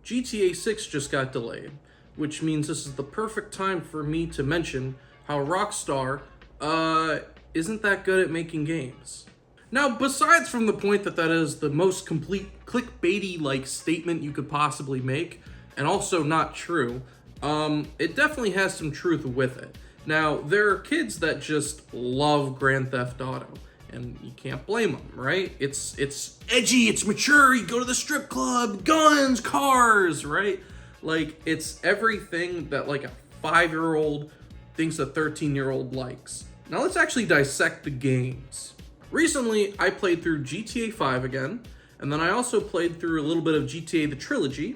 GTA 6 just got delayed, which means this is the perfect time for me to mention how Rockstar, isn't that good at making games. Now, besides from the point that that is the most complete clickbaity-like statement you could possibly make, and also not true, it definitely has some truth with it. Now, there are kids that just love Grand Theft Auto, and you can't blame them, right? It's edgy, it's mature, you go to the strip club, guns, cars, right? Like, it's everything that like a 5-year-old thinks a 13-year-old likes. Now let's actually dissect the games. Recently, I played through GTA 5 again, and then I also played through a little bit of GTA the Trilogy,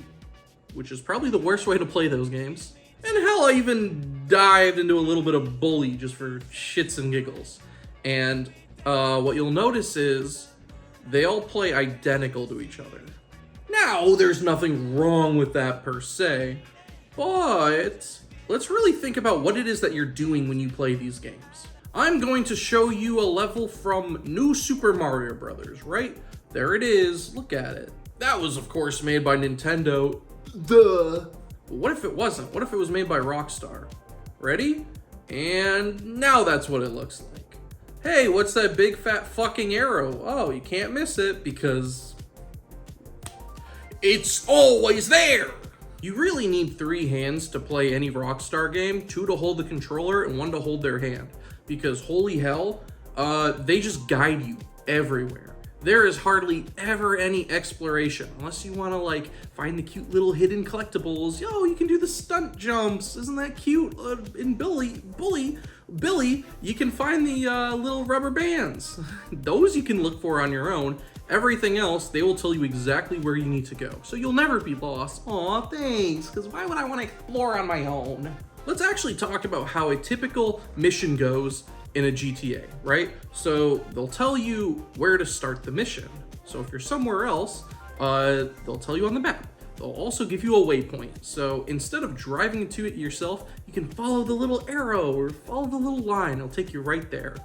which is probably the worst way to play those games. And hell, I even dived into a little bit of Bully just for shits and giggles. And what you'll notice is they all play identical to each other. Now, there's nothing wrong with that per se, but let's really think about what it is that you're doing when you play these games. I'm going to show you a level from New Super Mario Bros., right? There it is, look at it. That was, of course, made by Nintendo. Duh. But what if it wasn't? What if it was made by Rockstar? Ready? And now that's what it looks like. Hey, what's that big fat fucking arrow? Oh, you can't miss it because it's always there. You really need 3 hands to play any Rockstar game, 2 to hold the controller and 1 to hold their hand. Because holy hell, they just guide you everywhere. There is hardly ever any exploration, unless you want to like find the cute little hidden collectibles. Yo, you can do the stunt jumps. Isn't that cute? In Billy, you can find the little rubber bands. Those you can look for on your own. Everything else, they will tell you exactly where you need to go. So you'll never be lost. Aw, thanks, because why would I want to explore on my own? Let's actually talk about how a typical mission goes in a GTA, right? So they'll tell you where to start the mission. So if you're somewhere else, they'll tell you on the map. They'll also give you a waypoint. So instead of driving to it yourself, you can follow the little arrow or follow the little line. It'll take you right there.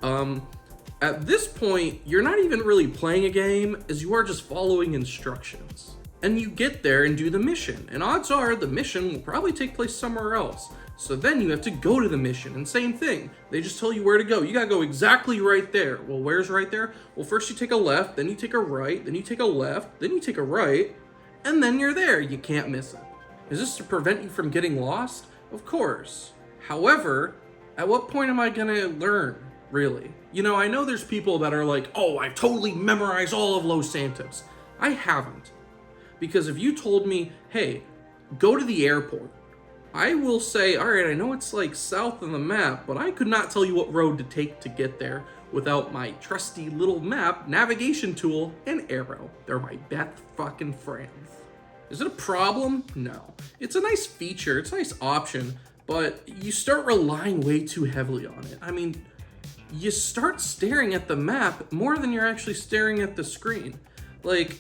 At this point, you're not even really playing a game, as you are just following instructions. And you get there and do the mission, and odds are the mission will probably take place somewhere else. So then you have to go to the mission, and same thing. They just tell you where to go. You gotta go exactly right there. Well, where's right there? Well, first you take a left, then you take a right, then you take a left, then you take a right, and then you're there. You can't miss it. Is this to prevent you from getting lost? Of course. However, at what point am I gonna learn, really? You know, I know there's people that are like, oh, I've totally memorized all of Los Santos. I haven't. Because if you told me, hey, go to the airport, I will say, all right, I know it's like south on the map, but I could not tell you what road to take to get there without my trusty little map, navigation tool, and arrow. They're my best fucking friends. Is it a problem? No. It's a nice feature, it's a nice option, but you start relying way too heavily on it. I mean, you start staring at the map more than you're actually staring at the screen. Like,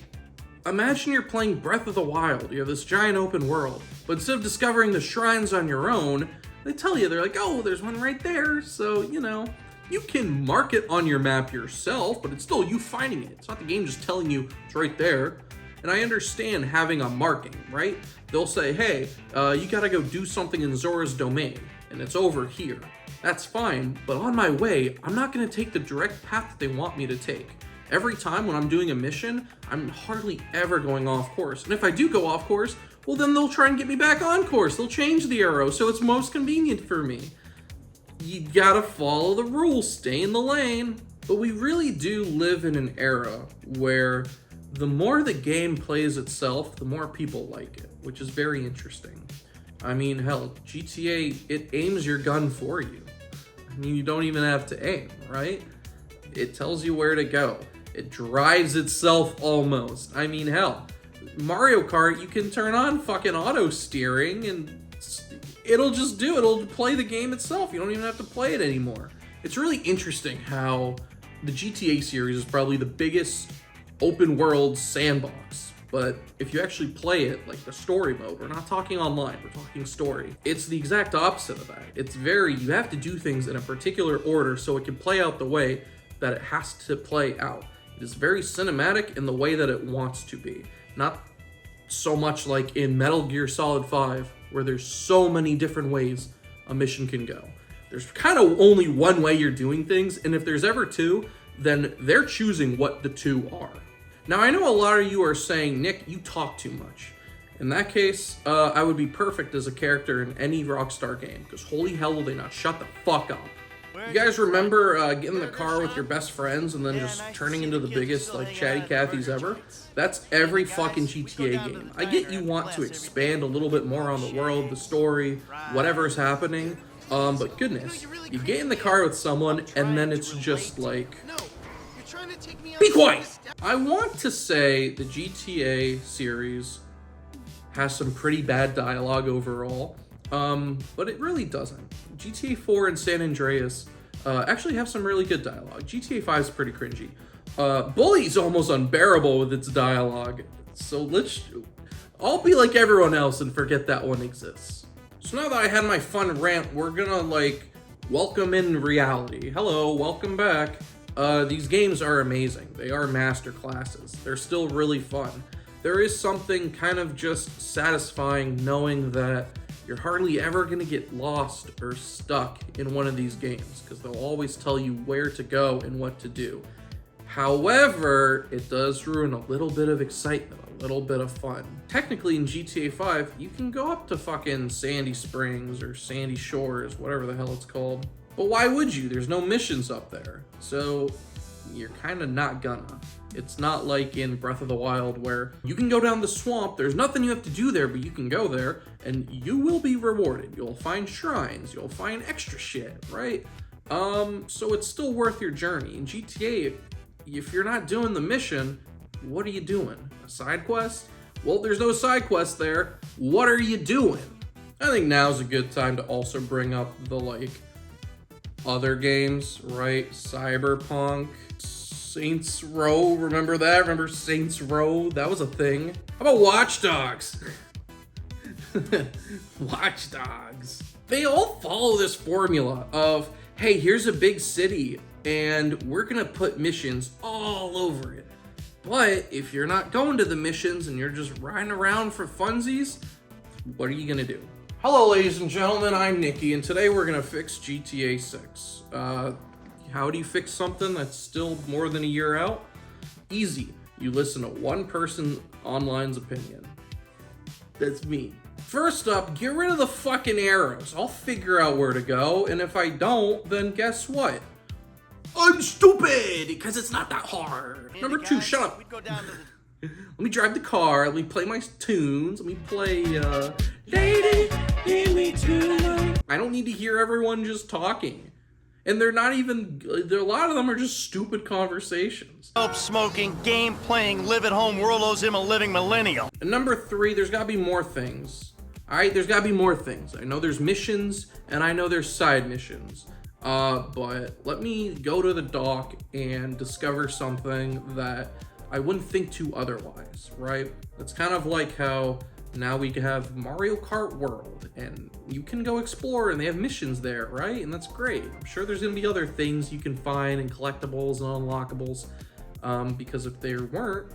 imagine you're playing Breath of the Wild. You have this giant open world, but instead of discovering the shrines on your own, they tell you, they're like, oh, there's one right there. So, you know, you can mark it on your map yourself, but it's still you finding it. It's not the game just telling you it's right there. And I understand having a marking, right? They'll say, hey, you gotta go do something in Zora's domain, and it's over here. That's fine, but on my way, I'm not gonna take the direct path that they want me to take. Every time when I'm doing a mission, I'm hardly ever going off course. And if I do go off course, well then they'll try and get me back on course. They'll change the arrow so it's most convenient for me. You gotta follow the rules, stay in the lane. But we really do live in an era where the more the game plays itself, the more people like it, which is very interesting. I mean, hell, GTA, it aims your gun for you. I mean, you don't even have to aim, right? It tells you where to go. It drives itself almost. I mean, hell, Mario Kart, you can turn on fucking auto steering and it'll just do it. It'll play the game itself. You don't even have to play it anymore. It's really interesting how the GTA series is probably the biggest open world sandbox. But if you actually play it, like the story mode, we're not talking online, we're talking story. It's the exact opposite of that. It's you have to do things in a particular order so it can play out the way that it has to play out. It is very cinematic in the way that it wants to be. Not So much like in Metal Gear Solid 5, where there's so many different ways a mission can go. There's kind of only one way you're doing things, and if there's ever two, then they're choosing what the two are. Now, I know a lot of you are saying, Nick, you talk too much. In that case, I would be perfect as a character in any Rockstar game, because holy hell will they not shut the fuck up. You guys remember getting in the car with your best friends and then just turning into the biggest, like, chatty Cathys ever? That's every fucking GTA game. I get you want to expand a little bit more on the world, the story, whatever's happening, but goodness, you get in the car with someone and then it's just like, be quiet! I want to say the GTA series has some pretty bad dialogue overall, but it really doesn't. GTA 4 and San Andreas actually have some really good dialogue. GTA 5 is pretty cringy. Bully's almost unbearable with its dialogue, so I'll be like everyone else and forget that one exists. So now that I had my fun rant, we're gonna, like, welcome in reality. Hello, welcome back. These games are amazing. They are master classes. They're still really fun. There is something kind of just satisfying knowing that you're hardly ever gonna get lost or stuck in one of these games, because they'll always tell you where to go and what to do. However, it does ruin a little bit of excitement, a little bit of fun. Technically in GTA 5, you can go up to fucking Sandy Springs or Sandy Shores, whatever the hell it's called. But why would you? There's no missions up there. So you're kind of not gonna. It's not like in Breath of the Wild where you can go down the swamp, there's nothing you have to do there, but you can go there and you will be rewarded. You'll find shrines, you'll find extra shit, right? So it's still worth your journey. In GTA, if you're not doing the mission, what are you doing? A side quest? Well, there's no side quest there. What are you doing? I think now's a good time to also bring up the, like, other games, right? Cyberpunk, Saints Row, remember that? Remember Saints Row? That was a thing. How about Watch Dogs? Watch Dogs. They all follow this formula of, hey, here's a big city, and we're gonna put missions all over it. But if you're not going to the missions and you're just riding around for funsies, what are you gonna do? Hello, ladies and gentlemen, I'm Niccy, and today we're gonna fix GTA 6. How do you fix something that's still more than a year out? Easy. You listen to one person online's opinion. That's me. First up, get rid of the fucking arrows. I'll figure out where to go, and if I don't, then guess what? I'm stupid, because it's not that hard. Number two, shut up. Let me drive the car, let me play my tunes, let me play, Lady, give me tonight. I don't need to hear everyone just talking. And they're not even, a lot of them are just stupid conversations. Dope smoking, game playing, live at home, world owes him a living millennial. And number three, there's gotta be more things. Alright, there's gotta be more things. I know there's missions, and I know there's side missions. But let me go to the dock and discover something that I wouldn't think to otherwise, right? It's kind of like how now we have Mario Kart World, and you can go explore, and they have missions there, right? And that's great. I'm sure there's gonna be other things you can find, and collectibles and unlockables, because if there weren't,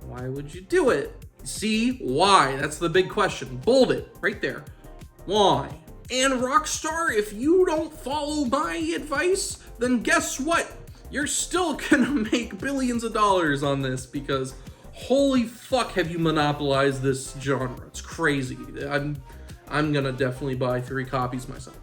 why would you do it? See, why? That's the big question. Bold it, right there. Why? And Rockstar, if you don't follow my advice, then guess what? You're still gonna make billions of dollars on this, because holy fuck have you monopolized this genre. It's crazy. I'm gonna definitely buy 3 copies myself.